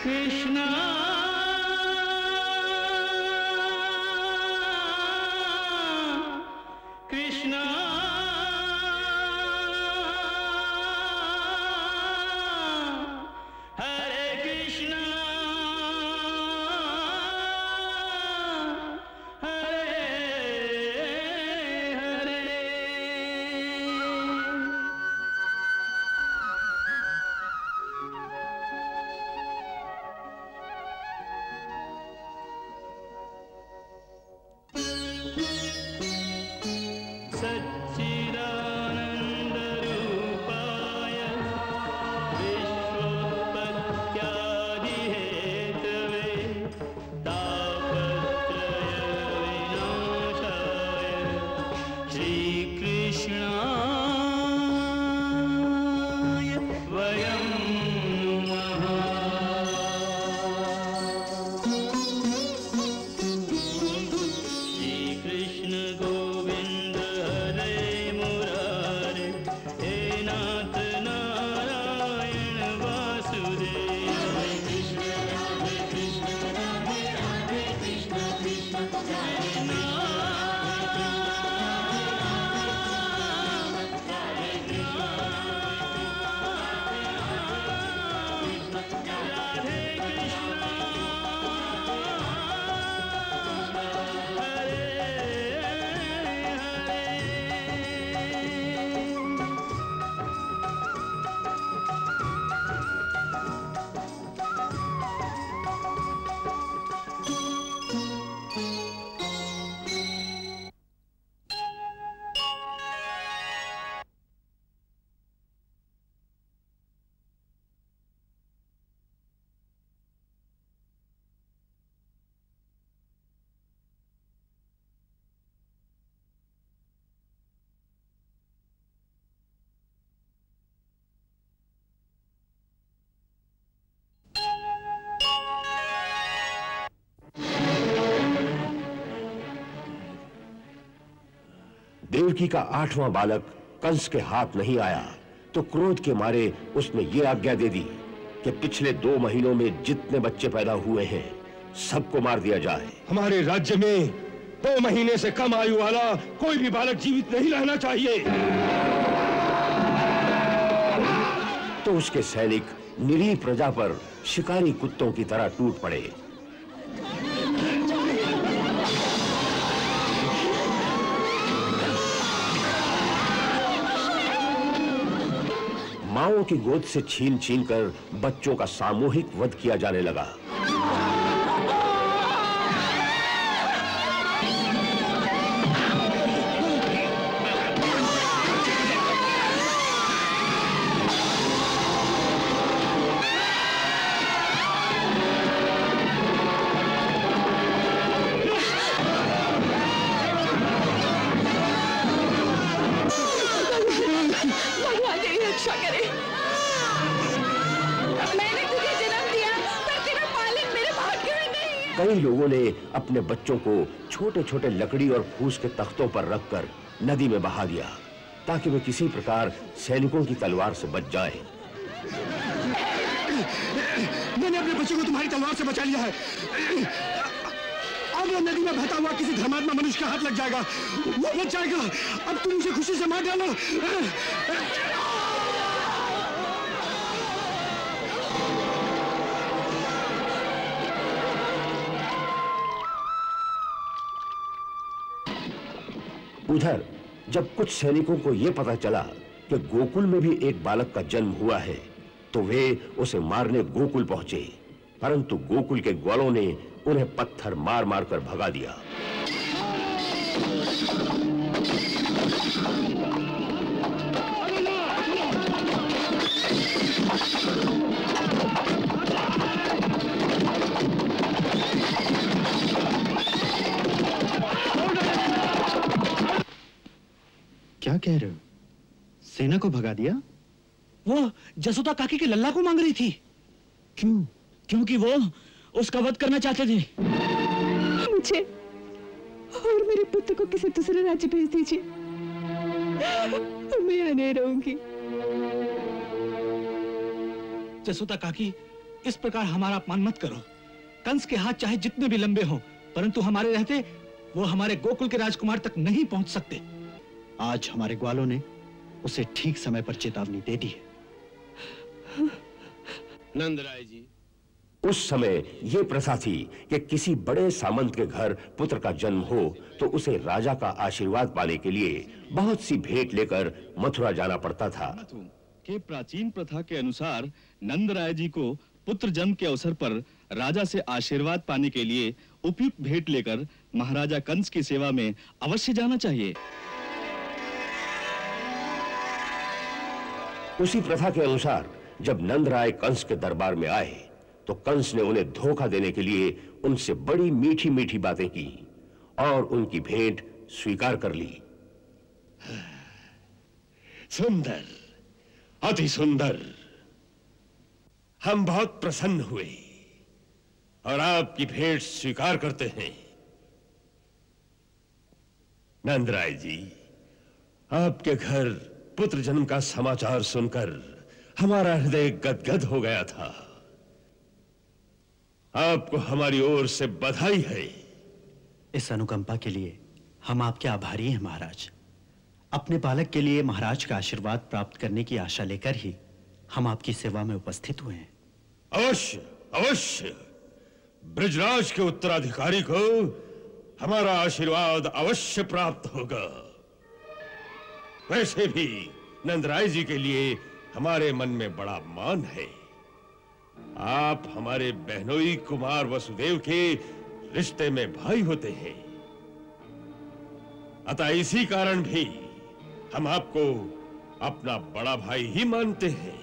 कृष्णा कृष्णा हरे कृष्णा हरे हरे। सच्चिदानंद रूपाय विश्वोत्पत्त्यादि Hathaway तापत्रय विनाशाय श्री कृष्णाय वयं नमः। श्री कृष्ण गोविंद हरे मुरारे हे नाथ नारायण वासुदेव। हरे कृष्ण राधे कृष्ण कृष्ण हरे देवकी का 8वां बालक कंस के हाथ नहीं आया तो क्रोध के मारे उसने ये आज्ञा दे दी कि पिछले 2 महीनों में जितने बच्चे पैदा हुए हैं सबको मार दिया जाए। हमारे राज्य में 2 महीने से कम आयु वाला कोई भी बालक जीवित नहीं रहना चाहिए। तो उसके सैनिक निरीह प्रजा पर शिकारी कुत्तों की तरह टूट पड़े। माओं की गोद से छीन छीन कर बच्चों का सामूहिक वध किया जाने लगा। कई लोगों ने अपने बच्चों को छोटे छोटे लकड़ी और फूस के तख्तों पर रखकर नदी में बहा दिया ताकि वे किसी प्रकार सैनिकों की तलवार से बच जाएं। मैंने अपने बच्चे को तुम्हारी तलवार से बचा लिया है। अब वो नदी में बहता हुआ किसी धर्मात्मा मनुष्य का हाथ लग जाएगा, वो बच जाएगा। अब तुम उसे खुशी से मार डालो। उधर जब कुछ सैनिकों को यह पता चला कि गोकुल में भी एक बालक का जन्म हुआ है तो वे उसे मारने गोकुल पहुंचे, परंतु गोकुल के ग्वालों ने उन्हें पत्थर मार मार कर भगा दिया। क्या कह रहे हो? सेना को भगा दिया? वो जसोदा काकी के लल्ला को मांग रही थी। क्यों? क्योंकि वो उसका वध करना चाहते थे। मुझे और मेरे पुत्र को किसी दूसरे राज्य भेज दीजिए, मैं यहाँ नहीं रहूंगी। जसोदा काकी इस प्रकार हमारा अपमान मत करो। कंस के हाथ चाहे जितने भी लंबे हों, परंतु हमारे रहते वो हमारे गोकुल के राजकुमार तक नहीं पहुंच सकते। आज हमारे ग्वालों ने उसे ठीक समय पर चेतावनी दे दी है। नंदराय जी, उस समय यह प्रथा थी कि किसी बड़े सामंत के घर पुत्र का जन्म हो तो उसे राजा का आशीर्वाद पाने के लिए बहुत सी भेंट लेकर मथुरा जाना पड़ता था। के प्राचीन प्रथा के अनुसार नंदराय जी को पुत्र जन्म के अवसर पर राजा से आशीर्वाद पाने के लिए उपयुक्त भेंट लेकर महाराजा कंस की सेवा में अवश्य जाना चाहिए। उसी प्रथा के अनुसार जब नंदराय कंस के दरबार में आए तो कंस ने उन्हें धोखा देने के लिए उनसे बड़ी मीठी मीठी बातें की और उनकी भेंट स्वीकार कर ली। सुंदर, अति सुंदर। हम बहुत प्रसन्न हुए और आपकी भेंट स्वीकार करते हैं। नंदराय जी, आपके घर पुत्र जन्म का समाचार सुनकर हमारा हृदय गदगद हो गया था। आपको हमारी ओर से बधाई है। इस अनुकंपा के लिए हम आपके आभारी हैं महाराज। अपने बालक के लिए महाराज का आशीर्वाद प्राप्त करने की आशा लेकर ही हम आपकी सेवा में उपस्थित हुए हैं। अवश्य अवश्य, ब्रजराज के उत्तराधिकारी को हमारा आशीर्वाद अवश्य प्राप्त होगा। वैसे भी नंदराय जी के लिए हमारे मन में बड़ा मान है। आप हमारे बहनोई कुमार वसुदेव के रिश्ते में भाई होते हैं, अतः इसी कारण भी हम आपको अपना बड़ा भाई ही मानते हैं।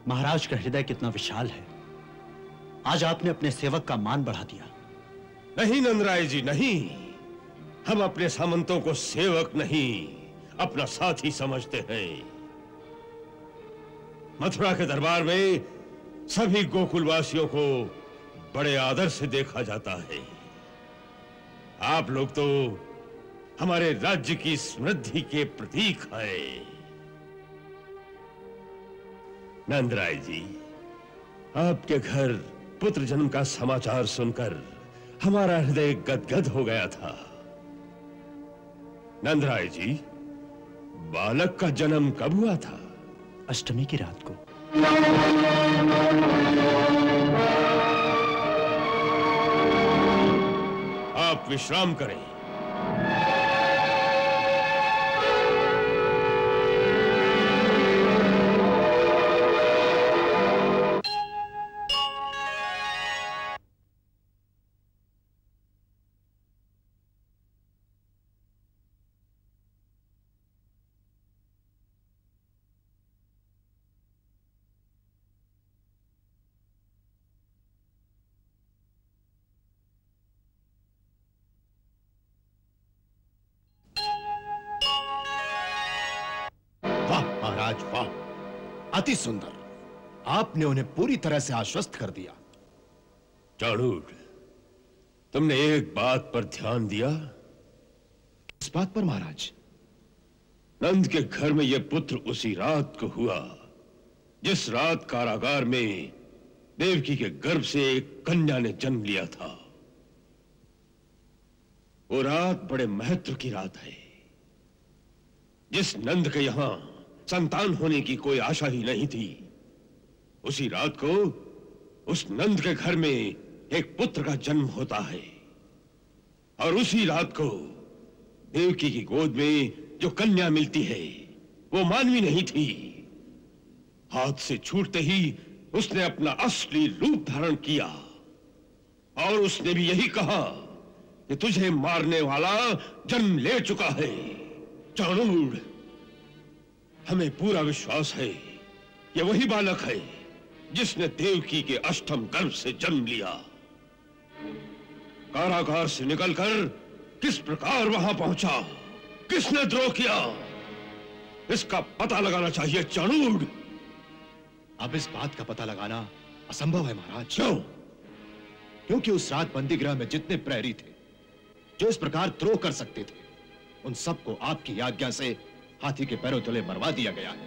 महाराज का हृदय कितना विशाल है। आज आपने अपने सेवक का मान बढ़ा दिया। नहीं नंदराय जी, नहीं। हम अपने सामंतों को सेवक नहीं, अपना साथी समझते हैं। मथुरा के दरबार में सभी गोकुलवासियों को बड़े आदर से देखा जाता है। आप लोग तो हमारे राज्य की समृद्धि के प्रतीक हैं। नंदराय जी, आपके घर पुत्र जन्म का समाचार सुनकर हमारा हृदय गदगद हो गया था। नंदराय जी, बालक का जन्म कब हुआ था? अष्टमी की रात को। आप विश्राम करें। महाराज वाह, अति सुंदर। आपने उन्हें पूरी तरह से आश्वस्त कर दिया। चाणूर, तुमने एक बात पर ध्यान दिया? इस बात पर महाराज? नंद के घर में यह पुत्र उसी रात को हुआ जिस रात कारागार में देवकी के गर्भ से एक कन्या ने जन्म लिया था। वो रात बड़े महत्व की रात है। जिस नंद के यहां संतान होने की कोई आशा ही नहीं थी, उसी रात को उस नंद के घर में एक पुत्र का जन्म होता है। और उसी रात को देवकी की गोद में जो कन्या मिलती है वो मानवी नहीं थी। हाथ से छूटते ही उसने अपना असली रूप धारण किया और उसने भी यही कहा कि तुझे मारने वाला जन्म ले चुका है। चाणूर, हमें पूरा विश्वास है कि वही बालक है जिसने देवकी के अष्टम गर्भ से जन्म लिया। कारागार से निकलकर किस प्रकार वहां पहुंचा, किसने द्रोह किया, इसका पता लगाना चाहिए चाणूर। अब इस बात का पता लगाना असंभव है महाराज। क्यों? क्योंकि उस रात बंदी गृह में जितने प्रहरी थे जो इस प्रकार द्रोह कर सकते थे, उन सबको आपकी आज्ञा से हाथी के पैरों तले मरवा दिया गया है।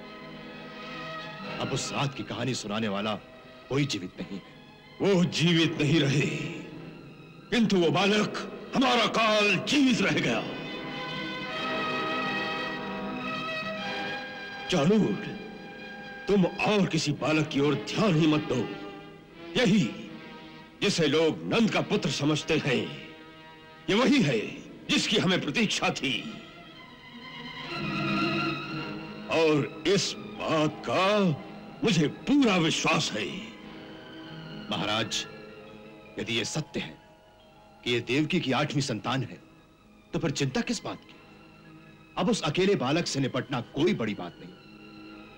अब उस रात की कहानी सुनाने वाला कोई जीवित नहीं है। वो जीवित नहीं रहे, किंतु वो बालक हमारा काल जीवित रह गया। चाणूर, तुम और किसी बालक की ओर ध्यान ही मत दो। यही जिसे लोग नंद का पुत्र समझते हैं, ये वही है जिसकी हमें प्रतीक्षा थी। और इस बात का मुझे पूरा विश्वास है। महाराज, यदि ये सत्य है कि ये देवकी की 8वीं संतान है, तो फिर चिंता किस बात की? अब उस अकेले बालक से निपटना कोई बड़ी बात नहीं।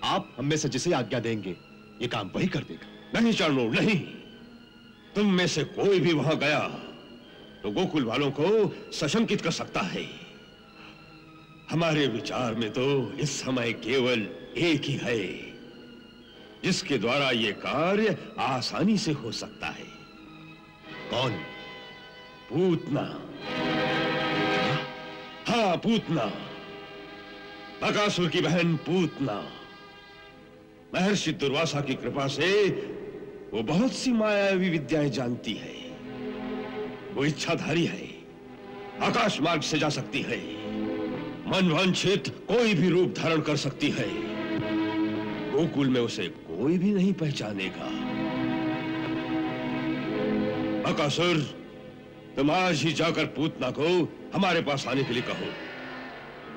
आप हम में से जिसे आज्ञा देंगे, ये काम वही कर देगा। नहीं चाणूर, नहीं। तुम में से कोई भी वहां गया तो गोकुल वालों को सशंकित कर सकता है। हमारे विचार में तो इस समय केवल एक ही है जिसके द्वारा यह कार्य आसानी से हो सकता है। कौन? पूतना। हाँ, पूतना, बकासुर की बहन पूतना। महर्षि दुर्वासा की कृपा से वो बहुत सी मायावी विद्याएं जानती है। वो इच्छाधारी है, आकाश मार्ग से जा सकती है, मन वांछित कोई भी रूप धारण कर सकती है। गोकुल में उसे कोई भी नहीं पहचानेगा। बकासुर, तुम आज ही जाकर पूतना को हमारे पास आने के लिए कहो।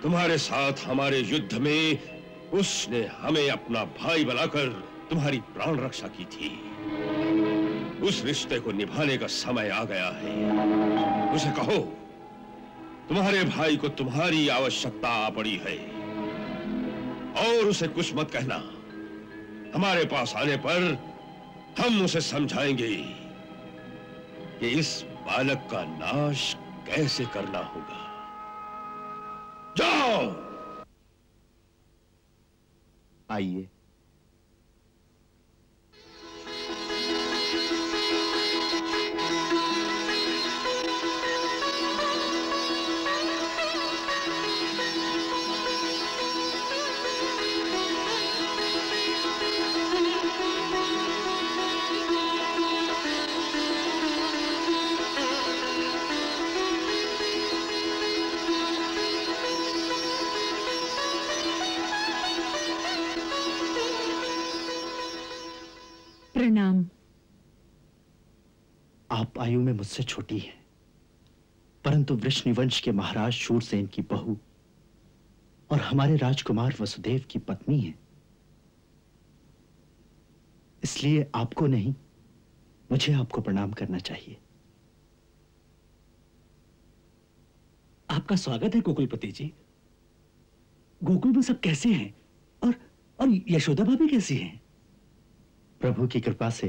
तुम्हारे साथ हमारे युद्ध में उसने हमें अपना भाई बनाकर तुम्हारी प्राण रक्षा की थी। उस रिश्ते को निभाने का समय आ गया है। उसे कहो तुम्हारे भाई को तुम्हारी आवश्यकता आ पड़ी है, और उसे कुछ मत कहना। हमारे पास आने पर हम उसे समझाएंगे कि इस बालक का नाश कैसे करना होगा। जाओ। आइए। प्रणाम। आप आयु में मुझसे छोटी हैं, परंतु वृषनिवंश के महाराज शूरसेन की बहू और हमारे राजकुमार वसुदेव की पत्नी हैं। इसलिए आपको नहीं, मुझे आपको प्रणाम करना चाहिए। आपका स्वागत है गोकुलपति जी। गोकुल में सब कैसे हैं? और यशोदा भाभी कैसी हैं? प्रभु की कृपा से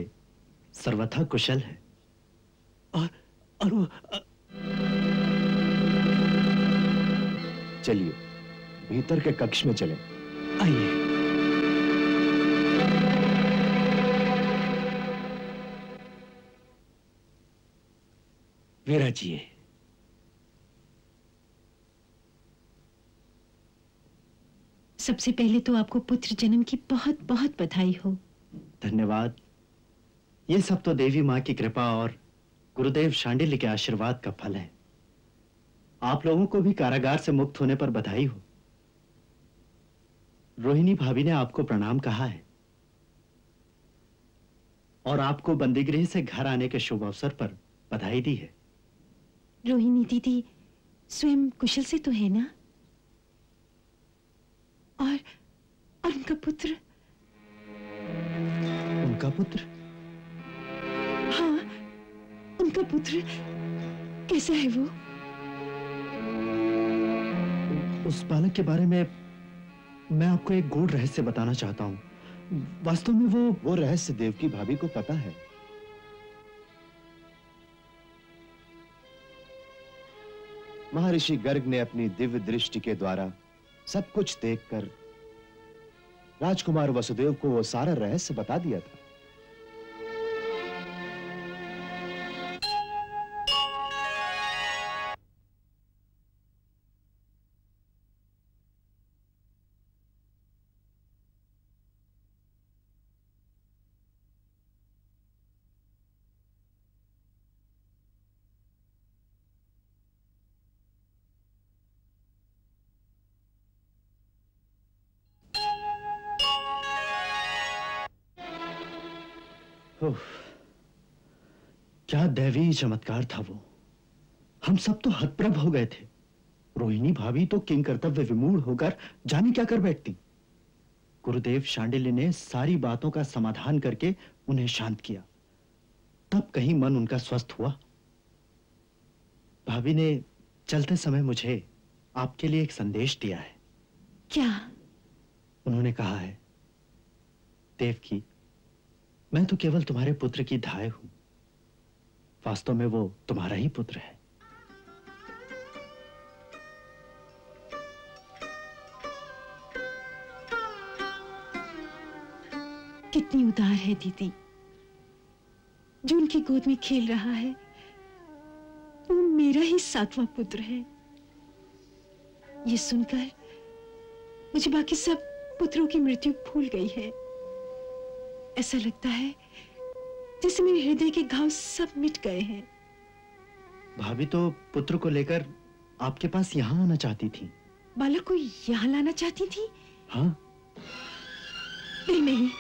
सर्वथा कुशल है। और वो चलिए भीतर के कक्ष में चलें। आइए। विराजिए। सबसे पहले तो आपको पुत्र जन्म की बहुत बहुत बधाई हो। धन्यवाद। ये सब तो देवी माँ की कृपा और गुरुदेव शांडिल्य के आशीर्वाद का फल है। आप लोगों को भी कारागार से मुक्त होने पर बधाई हो। रोहिणी भाभी ने आपको प्रणाम कहा है और आपको बंदीगृह से घर आने के शुभ अवसर पर बधाई दी है। रोहिणी दीदी स्वयं कुशल से तो है ना? और उनका पुत्र? उनका पुत्र? हाँ, उनका पुत्र कैसा है वो? उस बालक के बारे में मैं आपको एक गूढ़ रहस्य बताना चाहता हूं। वास्तव में वो रहस्य देवकी भाभी को पता है। महर्षि गर्ग ने अपनी दिव्य दृष्टि के द्वारा सब कुछ देखकर राजकुमार वसुदेव को वो सारा रहस्य बता दिया था। क्या दैवीय चमत्कार था वो। हम सब तो हतप्रभ हो गए थे। रोहिणी भाभी तो किंग कर्तव्य विमूढ़ होकर जाने क्या कर बैठती। गुरुदेव शांडिल्य ने सारी बातों का समाधान करके उन्हें शांत किया, तब कहीं मन उनका स्वस्थ हुआ। भाभी ने चलते समय मुझे आपके लिए एक संदेश दिया है। क्या? उन्होंने कहा है, देवकी, मैं तो केवल तुम्हारे पुत्र की धाय हूं, वास्तव में वो तुम्हारा ही पुत्र है। कितनी उदार है दीदी, जो उनकी गोद में खेल रहा है वो मेरा ही 7वां पुत्र है। ये सुनकर मुझे बाकी सब पुत्रों की मृत्यु भूल गई है। ऐसा लगता है जैसे मेरे हृदय के घाव सब मिट गए हैं। भाभी तो पुत्र को लेकर आपके पास यहां आना चाहती थी। बालक को यहां लाना चाहती थी? हाँ। नहीं,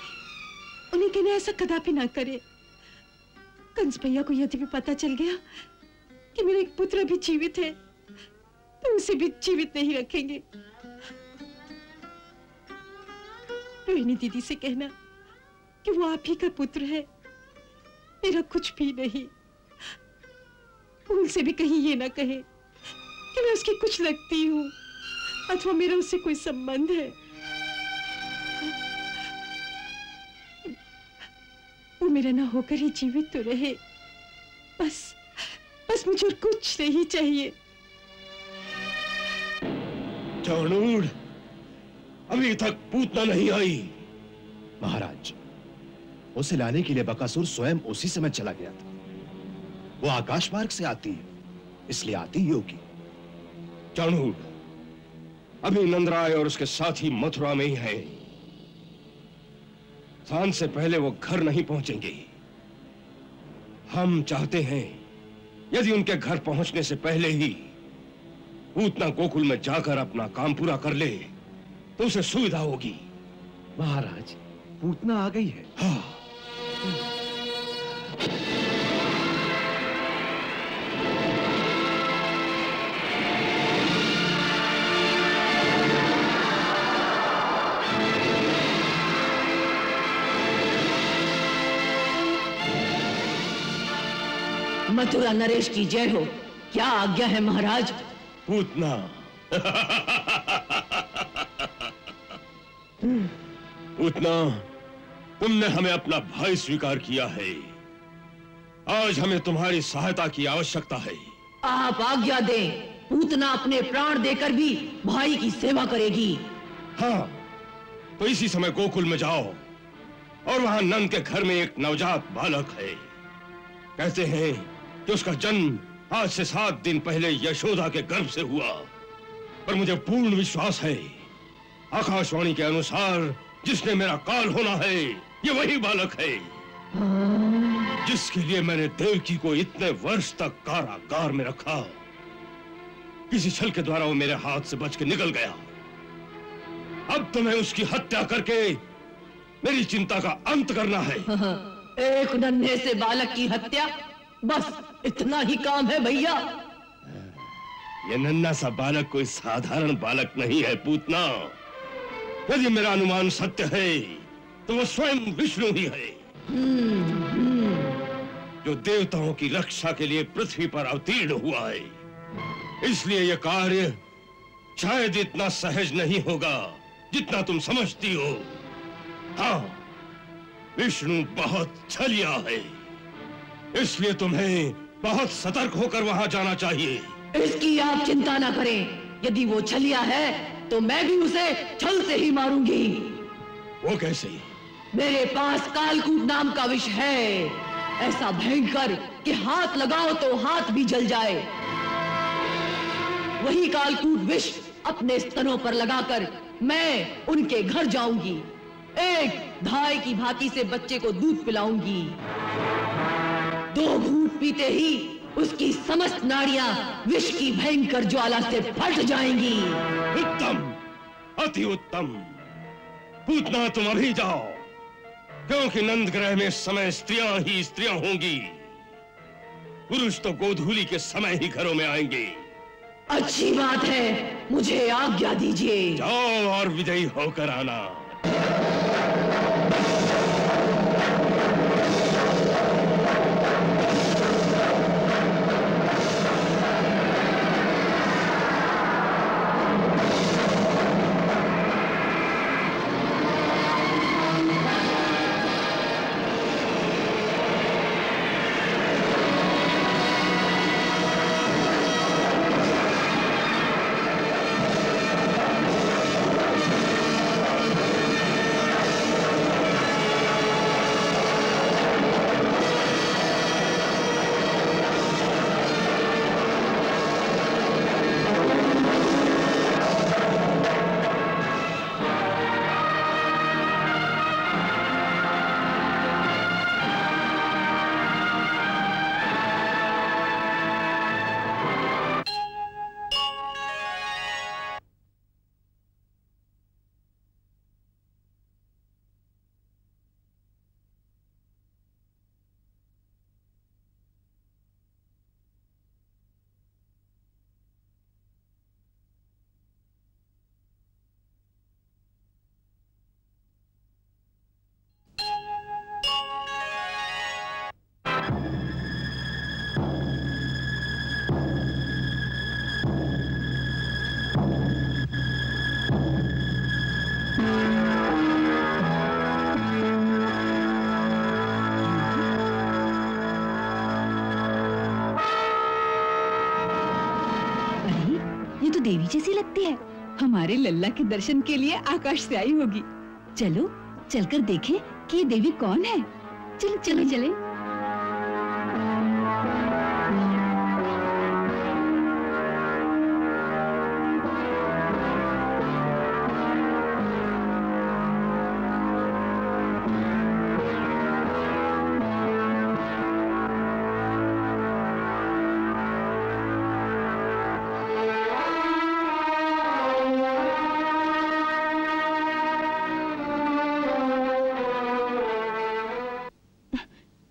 उन्हें कहना ऐसा कदापि ना करे। कंस भैया को यदि भी पता चल गया कि मेरा एक पुत्र भी जीवित है तो उसे भी जीवित नहीं रखेंगे। रोहिणी दीदी से कहना कि वो आप ही का पुत्र है, मेरा कुछ भी नहीं। भूल से भी कहीं ये ना कहे कि मैं उसकी कुछ लगती हूँ अथवा मेरा उससे कोई संबंध है। वो मेरा ना होकर ही जीवित तो रहे, बस मुझे और कुछ नहीं चाहिए। चाणूर, अभी तक पूतना नहीं आई। महाराज, उसे लाने के लिए बकासुर स्वयं उसी समय चला गया था। वो आकाश मार्ग से आती है, इसलिए आती ही होगी। चाणूर, अभी नंदराय और उसके साथी मथुरा में ही हैं। सांझ से पहले वो घर नहीं पहुंचेंगे। हम चाहते हैं यदि उनके घर पहुंचने से पहले ही पूतना गोकुल में जाकर अपना काम पूरा कर ले तो उसे सुविधा होगी। महाराज, पूतना आ गई है। हाँ। मथुरा नरेश की जय हो। क्या आज्ञा है महाराज? पूतना, पूतना, तुमने हमें अपना भाई स्वीकार किया है। आज हमें तुम्हारी सहायता की आवश्यकता है। आप आज्ञा दें, पूतना अपने प्राण देकर भी भाई की सेवा करेगी। हाँ, तो इसी समय गोकुल में जाओ और वहां नंद के घर में एक नवजात बालक है। कहते हैं कि उसका जन्म आज से 7 दिन पहले यशोदा के गर्भ से हुआ, पर मुझे पूर्ण विश्वास है आकाशवाणी के अनुसार जिसने मेरा काल होना है ये वही बालक है जिसके लिए मैंने देवकी को इतने वर्ष तक कारागार में रखा। किसी छल के द्वारा वो मेरे हाथ से बच के निकल गया। अब तुम्हें उसकी हत्या करके मेरी चिंता का अंत करना है। एक नन्हे से बालक की हत्या, बस इतना ही काम है भैया। ये नन्हा सा बालक कोई साधारण बालक नहीं है पूतना। यदि मेरा अनुमान सत्य है तो वो स्वयं विष्णु ही है, जो देवताओं की रक्षा के लिए पृथ्वी पर अवतीर्ण हुआ है। इसलिए यह कार्य शायद इतना सहज नहीं होगा जितना तुम समझती हो। हाँ, विष्णु बहुत छलिया है, इसलिए तुम्हें बहुत सतर्क होकर वहां जाना चाहिए। इसकी आप चिंता ना करें। यदि वो छलिया है तो मैं भी उसे छल से ही मारूंगी। वो कैसे? मेरे पास कालकूट नाम का विष है, ऐसा भयंकर कि हाथ लगाओ तो हाथ भी जल जाए। वही कालकूट विष अपने स्तनों पर लगाकर मैं उनके घर जाऊंगी। एक धाय की भांति से बच्चे को दूध पिलाऊंगी। 2 घूंट पीते ही उसकी समस्त नाड़ियां विष की भयंकर ज्वाला से फट जाएंगी। उत्तम, अति उत्तम। पूतना, तुम अभी जाओ क्योंकि नंदग्रह में समय स्त्रियां ही स्त्रियां होंगी। पुरुष तो गोधूली के समय ही घरों में आएंगे। अच्छी बात है, मुझे आज्ञा दीजिए। जाओ और विजयी होकर आना। देवी जैसी लगती है। हमारे लल्ला के दर्शन के लिए आकाश से आई होगी। चलो चलकर देखें कि ये देवी कौन है। चलो चलो चले।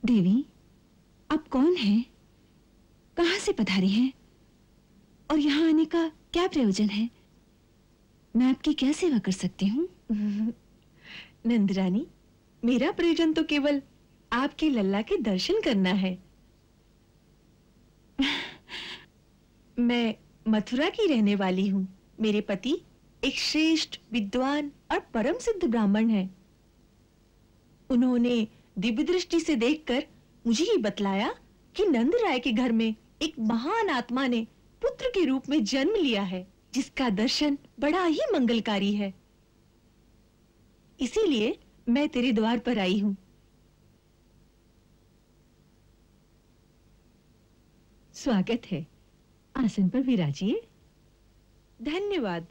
देवी, आप कौन हैं? कहां से पधारी हैं? और यहाँ आने का क्या प्रयोजन है? मैं आपकी क्या सेवा कर सकती हूँ? नंदरानी, मेरा प्रयोजन तो केवल आपके लल्ला के दर्शन करना है। मैं मथुरा की रहने वाली हूँ। मेरे पति एक श्रेष्ठ विद्वान और परम सिद्ध ब्राह्मण हैं। उन्होंने दिव्य दृष्टि से देखकर मुझे ये बतलाया कि नंद राय के घर में एक महान आत्मा ने पुत्र के रूप में जन्म लिया है, जिसका दर्शन बड़ा ही मंगलकारी है। इसीलिए मैं तेरे द्वार पर आई हूं। स्वागत है। आसन पर विराजिए। धन्यवाद।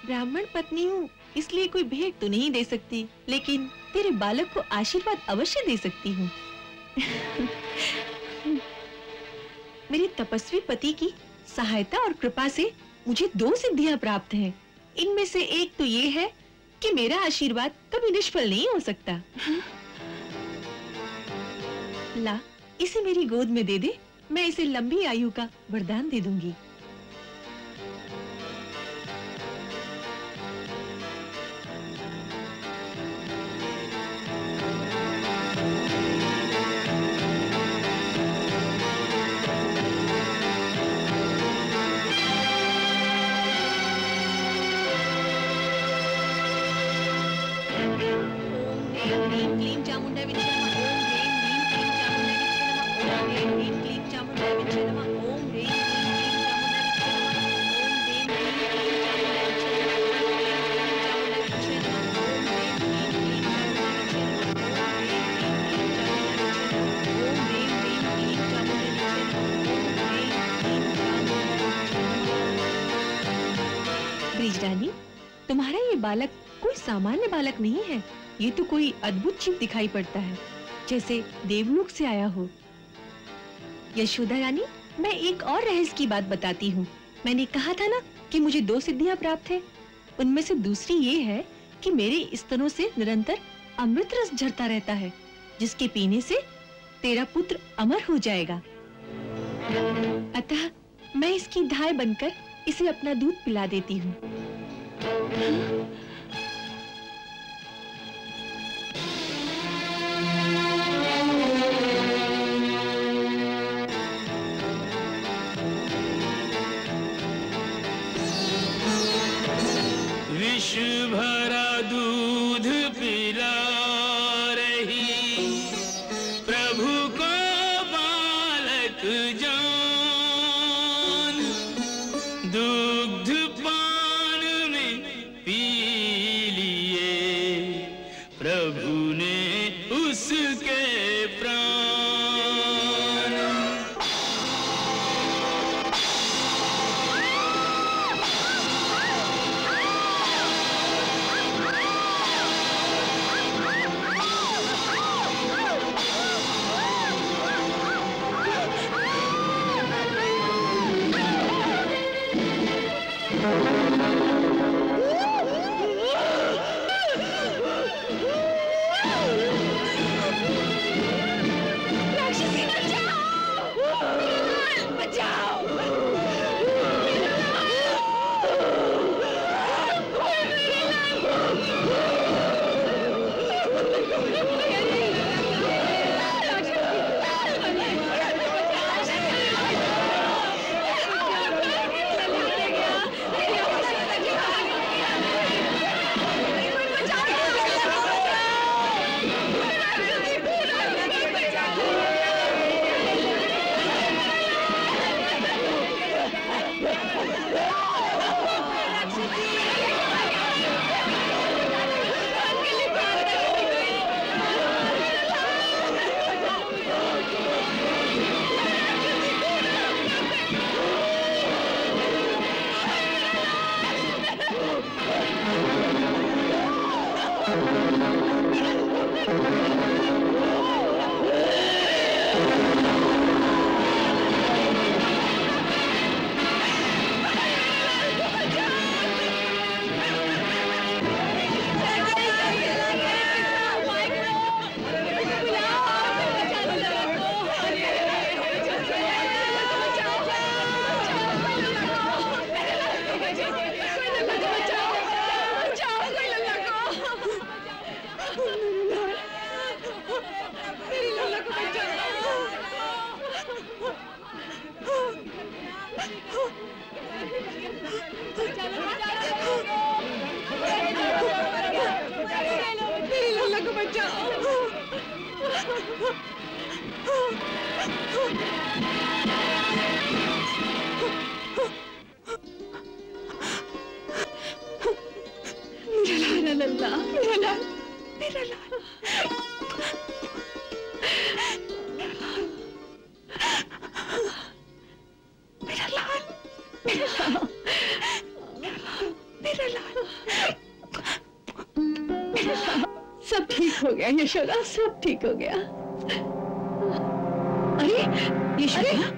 ब्राह्मण पत्नी हूँ, इसलिए कोई भेंट तो नहीं दे सकती, लेकिन तेरे बालक को आशीर्वाद अवश्य दे सकती हूँ। मेरे तपस्वी पति की सहायता और कृपा से मुझे 2 सिद्धियां प्राप्त हैं। इनमें से एक तो ये है कि मेरा आशीर्वाद कभी निष्फल नहीं हो सकता। ला, इसे मेरी गोद में दे दे, मैं इसे लंबी आयु का वरदान दे दूंगी। ब्रिजरानी, तुम्हारा ये बालक कोई सामान्य बालक नहीं है। ये तो कोई अद्भुत जीव दिखाई पड़ता है, जैसे देवलोक से आया हो। यशोदा रानी, मैं एक और रहस्य की बात बताती हूँ। मैंने कहा था ना कि मुझे 2 सिद्धियाँ प्राप्त है। उनमें से दूसरी ये है कि मेरे स्तनों से निरंतर अमृत रस झरता रहता है, जिसके पीने से तेरा पुत्र अमर हो जाएगा। अतः मैं इसकी धाय बनकर इसे अपना दूध पिला देती हूँ। विष भरा दूध पिला रही प्रभु को बालक जान, दुग्ध पान में पी लिए प्रभु ने उसके प्राण। सब ठीक हो गया यशोदा, सब ठीक हो गया। अरे यशोदा,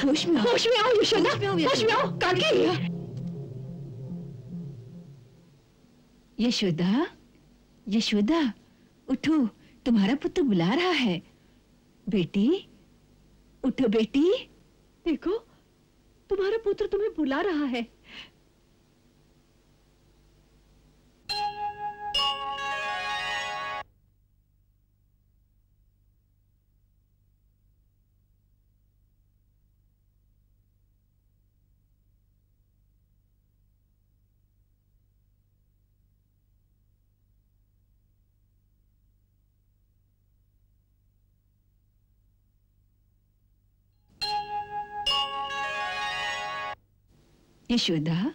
होश में आओ, होश में आओ यशोदा, होश में आओ। काकी, यशोदा, यशोदा उठो, तुम्हारा पुत्र बुला रहा है। बेटी उठो बेटी। देखो तुम्हारा पुत्र तुम्हें बुला रहा है। यशोदा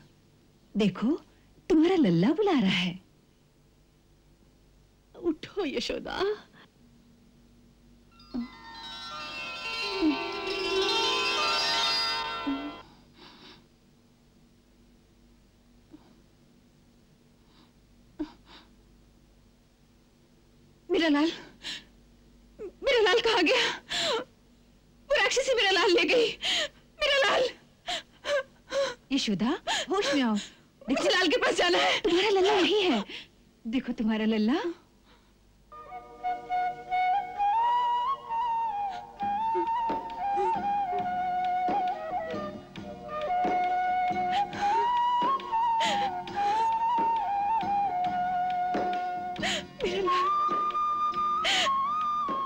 देखो, तुम्हारा लल्ला बुला रहा है। उठो यशोदा। मेरा लाल कहाँ गया? वो राक्षसी मेरा यशोदा, होश में आओ। देखो लाल के पास जाना है। तुम्हारा लल्ला यही है। देखो तुम्हारा लल्ला। मेरा लाल,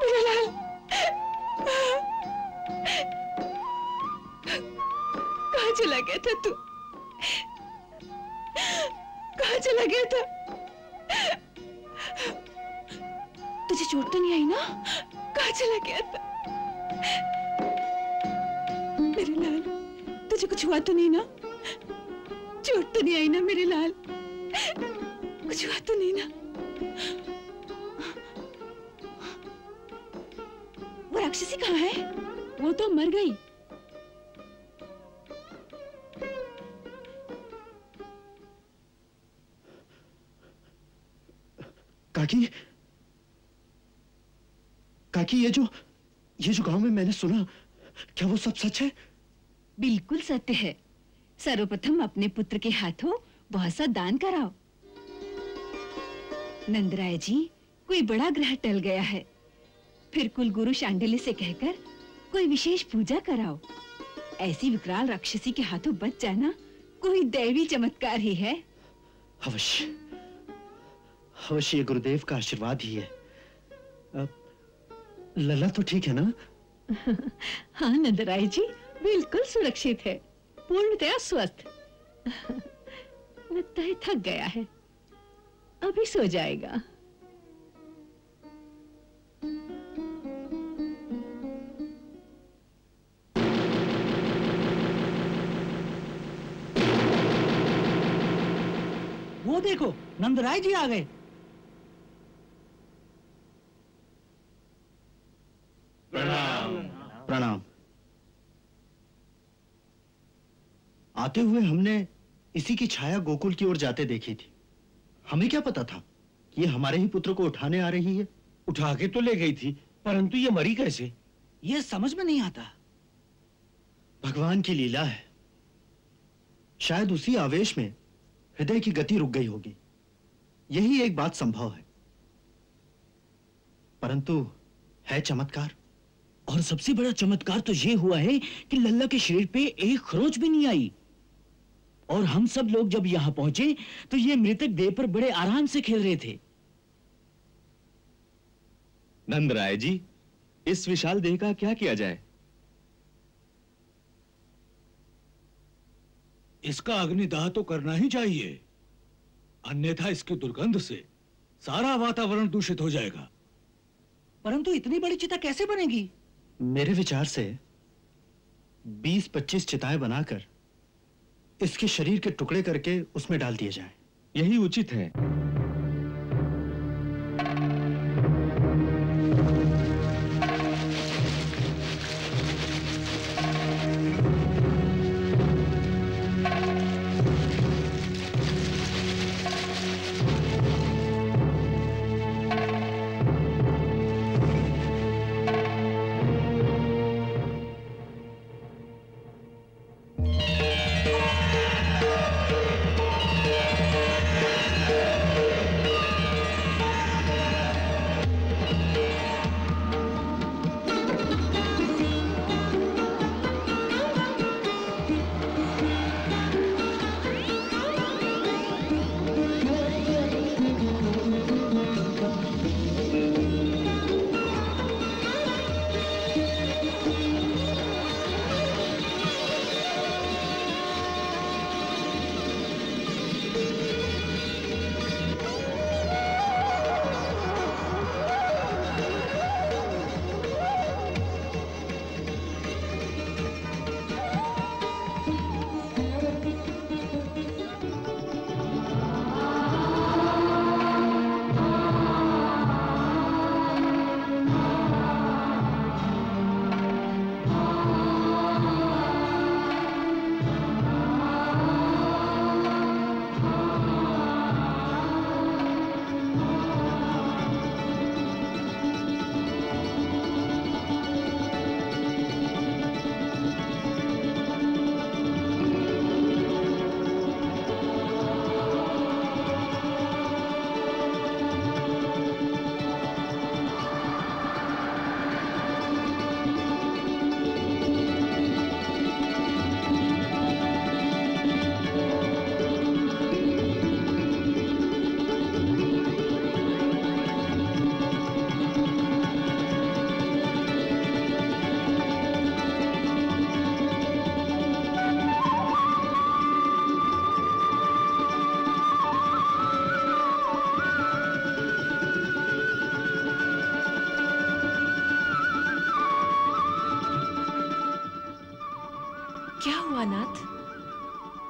मेरा लाल। कहाँ चला गया था तू? कहाँ चला गया था? तुझे चोट तो नहीं आई ना? कहाँ चला गया था? मेरे लाल, तुझे कुछ हुआ तो नहीं ना? चोट तो नहीं आई ना मेरे लाल? कुछ हुआ तो नहीं ना? वो राक्षसी कहाँ है? वो तो मर गई। काकी, काकी, ये जो गांव में मैंने सुना, क्या वो सब सच है? बिल्कुल सत्य है। सर्वप्रथम अपने पुत्र के हाथों बहुत सा दान कराओ। नंदराय जी, कोई बड़ा ग्रह टल गया है। फिर कुल गुरु शांडिल्य से कहकर कोई विशेष पूजा कराओ। ऐसी विकराल राक्षसी के हाथों बच जाना कोई दैवी चमत्कार ही है। अवश्य, अवश्य ये गुरुदेव का आशीर्वाद ही है। लल्ला तो ठीक है ना? हाँ नंदराय जी, बिल्कुल सुरक्षित है, पूर्णतया स्वस्थ। लगता है थक गया है, अभी सो जाएगा। वो देखो, नंदराय जी आ गए। प्रणाम। आते हुए हमने इसी की छाया गोकुल की ओर जाते देखी थी। हमें क्या पता था कि ये हमारे ही पुत्र को उठाने आ रही है। उठा के तो ले गई थी, परंतु ये मरी कैसे? ये समझ में नहीं आता। भगवान की लीला है। शायद उसी आवेश में हृदय की गति रुक गई होगी। यही एक बात संभव है, परंतु है चमत्कार। और सबसे बड़ा चमत्कार तो ये हुआ है कि लल्ला के शरीर पे एक खरोंच भी नहीं आई। और हम सब लोग जब यहां पहुंचे तो ये मृतक देह पर बड़े आराम से खेल रहे थे। नंदराय जी, इस विशाल देह का क्या किया जाए? इसका अग्निदाह तो करना ही चाहिए, अन्यथा इसकी दुर्गंध से सारा वातावरण दूषित हो जाएगा। परंतु इतनी बड़ी चिता कैसे बनेगी? मेरे विचार से 20-25 चिताएं बनाकर इसके शरीर के टुकड़े करके उसमें डाल दिए जाएं। यही उचित है।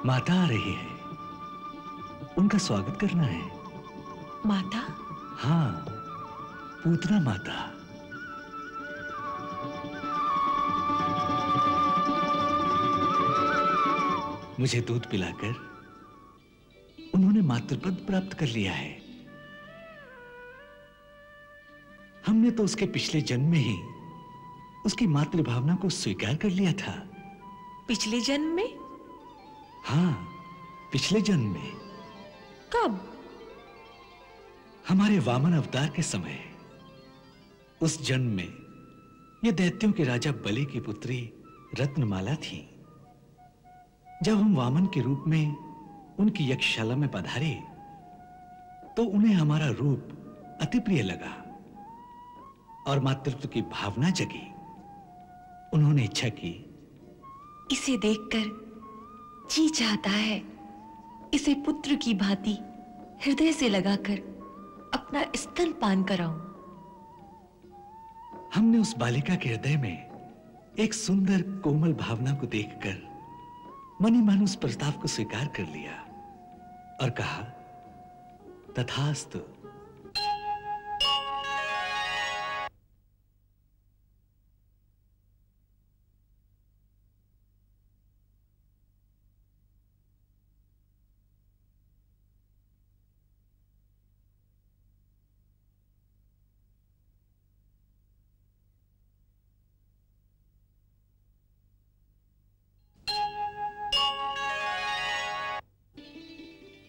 माता आ रही है, उनका स्वागत करना है। माता? हाँ, पूतना माता। मुझे दूध पिलाकर उन्होंने मातृपद प्राप्त कर लिया है। हमने तो उसके पिछले जन्म में ही उसकी मातृभावना को स्वीकार कर लिया था। पिछले जन्म में? हाँ, पिछले जन्म में। कब? हमारे वामन अवतार के समय। उस जन्म में यह दैत्यों के राजा बलि की पुत्री रत्नमाला थी। जब हम वामन के रूप में उनकी यक्षशाला में पधारे तो उन्हें हमारा रूप अति प्रिय लगा और मातृत्व की भावना जगी। उन्होंने इच्छा की, इसे देखकर जी चाहता है इसे पुत्र की भांति हृदय से लगाकर अपना स्तन पान कराऊं। हमने उस बालिका के हृदय में एक सुंदर कोमल भावना को देखकर मनी मन उस प्रस्ताव को स्वीकार कर लिया और कहा, तथास्तु।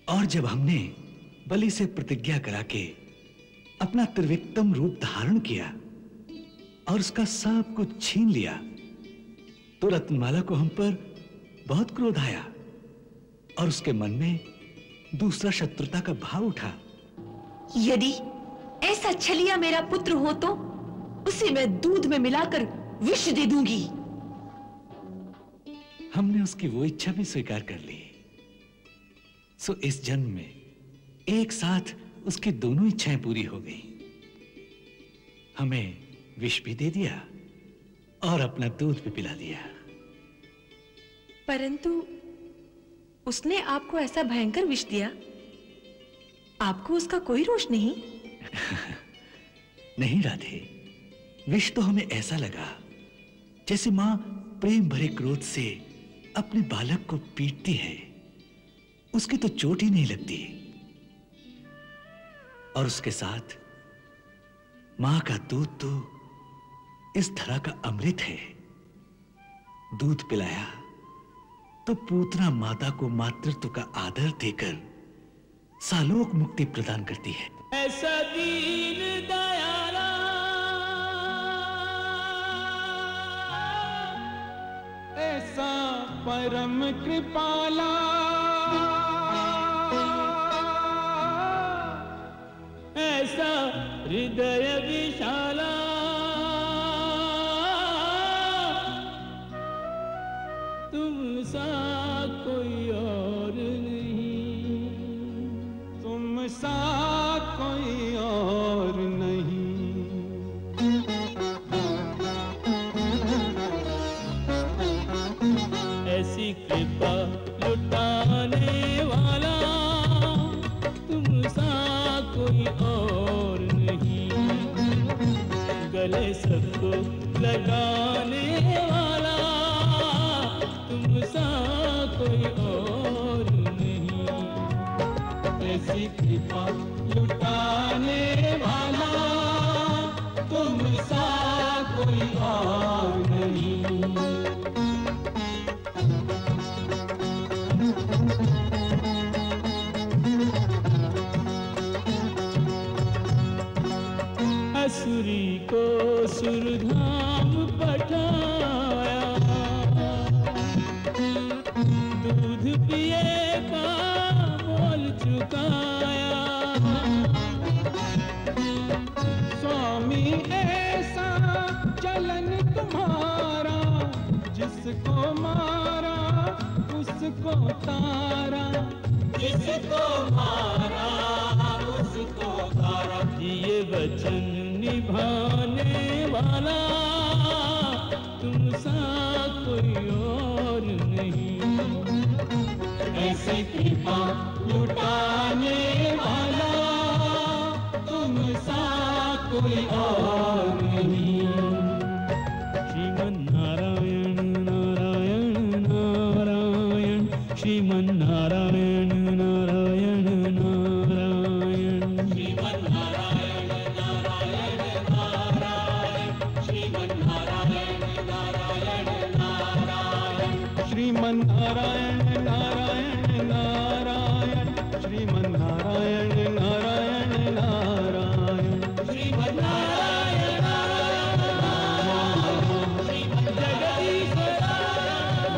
और जब हमने बलि से प्रतिज्ञा करा के अपना त्रिविक्रम रूप धारण किया और उसका सब कुछ छीन लिया तो रत्नमाला को हम पर बहुत क्रोध आया और उसके मन में दूसरा शत्रुता का भाव उठा। यदि ऐसा छलिया मेरा पुत्र हो तो उसे मैं दूध में मिलाकर विष दे दूंगी। हमने उसकी वो इच्छा भी स्वीकार कर ली। सो इस जन्म में एक साथ उसकी दोनों इच्छाएं पूरी हो गई। हमें विष भी दे दिया और अपना दूध भी पिला दिया। परंतु उसने आपको ऐसा भयंकर विष दिया, आपको उसका कोई रोष नहीं? नहीं राधे, विष तो हमें ऐसा लगा जैसे मां प्रेम भरे क्रोध से अपने बालक को पीटती है, उसकी तो चोट ही नहीं लगती। और उसके साथ मां का दूध तो इस धरा का अमृत है। दूध पिलाया तो पूतना माता को मातृत्व का आदर देकर सालोक मुक्ति प्रदान करती है। ऐसा दीन दयाला, ऐसा परम कृपाला, ऐसा हृदय विशाला, तुम सा कोई और नहीं, तुम सा कोई और नहीं। ऐसी कृपा लुटाने वाला तुम सा कोई और नहीं, गले सबको लगाने वाला तुम सा कोई और नहीं। ऐसी कृपा लुटाने वाला तुम सा कोई और नहीं। असुरी को सुरधाम पठाया, दूध पिए का मोल चुकाया। स्वामी ऐसा चलन तुम्हारा, जिसको मारा उसको तारा, जिसको मारा उसको तारा। ये वचन निभाने वाला तुम सा कोई और नहीं। ऐसी कृपा लुटाने वाला तुम सा कोई और नहीं। श्रीमन नारायण नारायण नारायण, श्रीमन नारायण नारायण नारायण, श्रीमन नारायण नारायण नारायण, श्रीमन नारायण नारायण नारायण, श्रीमन नारायण नारायण नारायण, श्रीमन नारायण नारायण नारायण, श्रीमन नारायण नारायण नारायण, जगदीश्वर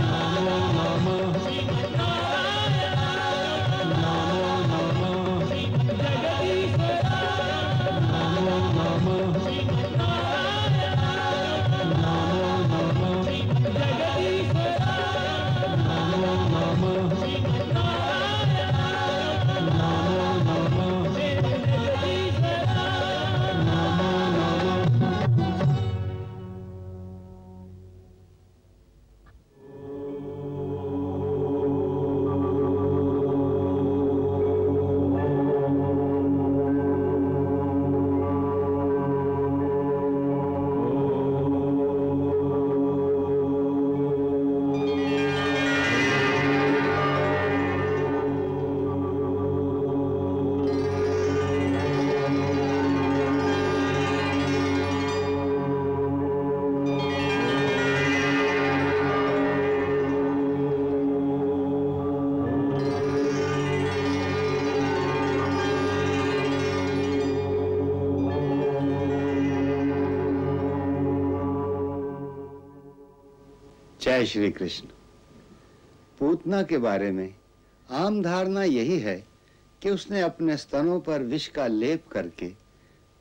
नमो नमः, श्रीमन नारायण नारायण नमो नमः, जगदीश्वर नमो नमः, श्रीमन नारायण नारायण नमो नमः, जगदीश्वर नमो नमः, श्रीमन नारायण नारायण नमो नमः, जगदीश्वर नमो नमः। जय श्री कृष्ण। पूतना के बारे में आम धारणा यही है कि उसने अपने स्तनों पर विष का लेप करके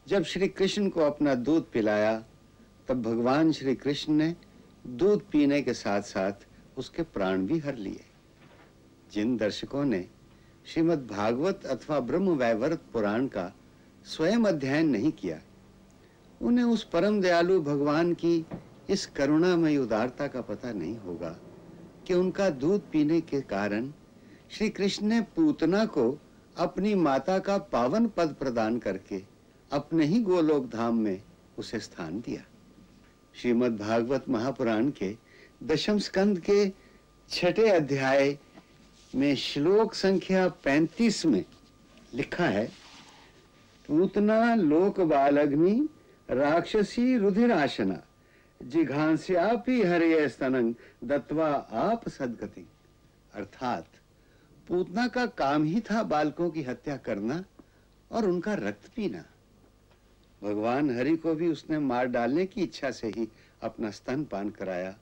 जब श्री कृष्ण को अपना दूध पिलाया तब भगवान श्री कृष्ण ने दूध पीने के साथ साथ उसके प्राण भी हर लिए। जिन दर्शकों ने श्रीमद् भागवत अथवा ब्रह्म वैवर्त पुराण का स्वयं अध्ययन नहीं किया, उन्हें उस परम दयालु भगवान की इस करुणामयी उदारता का पता नहीं होगा कि उनका दूध पीने के कारण श्री कृष्ण ने पूतना को अपनी माता का पावन पद प्रदान करके अपने ही गोलोक धाम में उसे स्थान दिया। श्रीमद् भागवत महापुराण के दशम स्कंद के 6ठे अध्याय में श्लोक संख्या 35 में लिखा है, पूतना लोक बालग्नि राक्षसी रुधिराशना जिघांस्यापि हरे स्तनं दत्वा आप सदगति। अर्थात पूतना का काम ही था बालकों की हत्या करना और उनका रक्त पीना। भगवान हरि को भी उसने मार डालने की इच्छा से ही अपना स्तन पान कराया,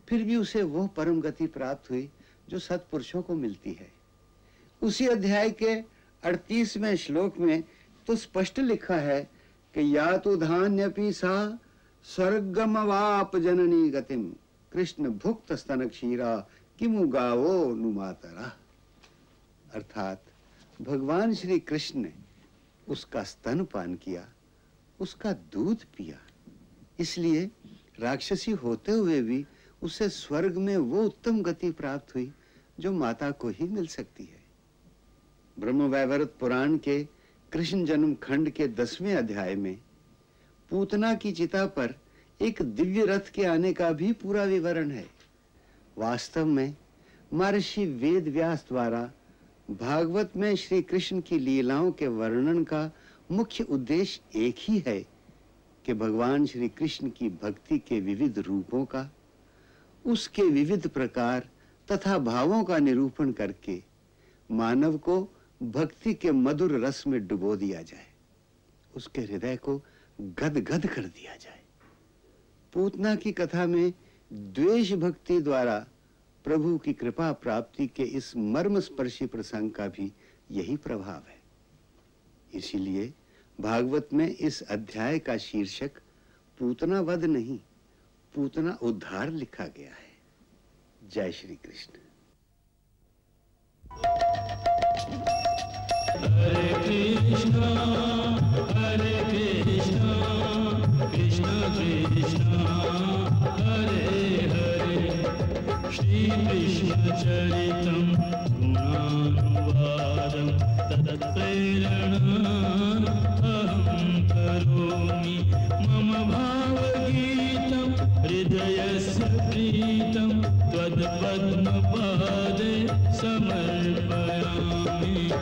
फिर भी उसे वो परम गति प्राप्त हुई जो सत्पुरुषों को मिलती है। उसी अध्याय के 38वें श्लोक में तो स्पष्ट लिखा है कि या तो धान्यपि सा स्वर्गमवाप जननी गतिम कृष्ण भुक्त स्तन क्षीरा किमु गावो नुमातरा। अर्थात भगवान श्री कृष्ण ने उसका स्तन पान किया, उसका दूध पिया, इसलिए राक्षसी होते हुए भी उसे स्वर्ग में वो उत्तम गति प्राप्त हुई जो माता को ही मिल सकती है। ब्रह्म वैवर्त पुराण के कृष्ण जन्म खंड के 10वें अध्याय में पूतना की चिता पर एक दिव्य रथ के आने का भी पूरा विवरण है। वास्तव में महर्षि वेद व्यास द्वारा भागवत में श्री कृष्ण की लीलाओं के वर्णन का मुख्य उद्देश्य एक ही है कि भगवान श्री कृष्ण की भक्ति के विविध रूपों का, उसके विविध प्रकार तथा भावों का निरूपण करके मानव को भक्ति के मधुर रस में डुबो दिया जाए, उसके हृदय को गदगद कर दिया जाए। पूतना की कथा में द्वेष भक्ति द्वारा प्रभु की कृपा प्राप्ति के इस मर्मस्पर्शी प्रसंग का भी यही प्रभाव है। इसीलिए भागवत में इस अध्याय का शीर्षक पूतना वध नहीं, पूतना उद्धार लिखा गया है। जय श्री कृष्ण। हरे कृष्णा कृष्ण कृष्ण हरे हरे, श्री कृष्ण चरितम गुणातीतम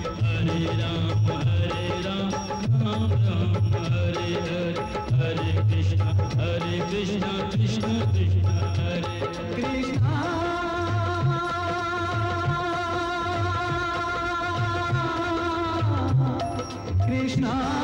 हरे राम राम राम हरे हरे, हरे कृष्णा कृष्णा कृष्णा हरे कृष्णा। कृष्णा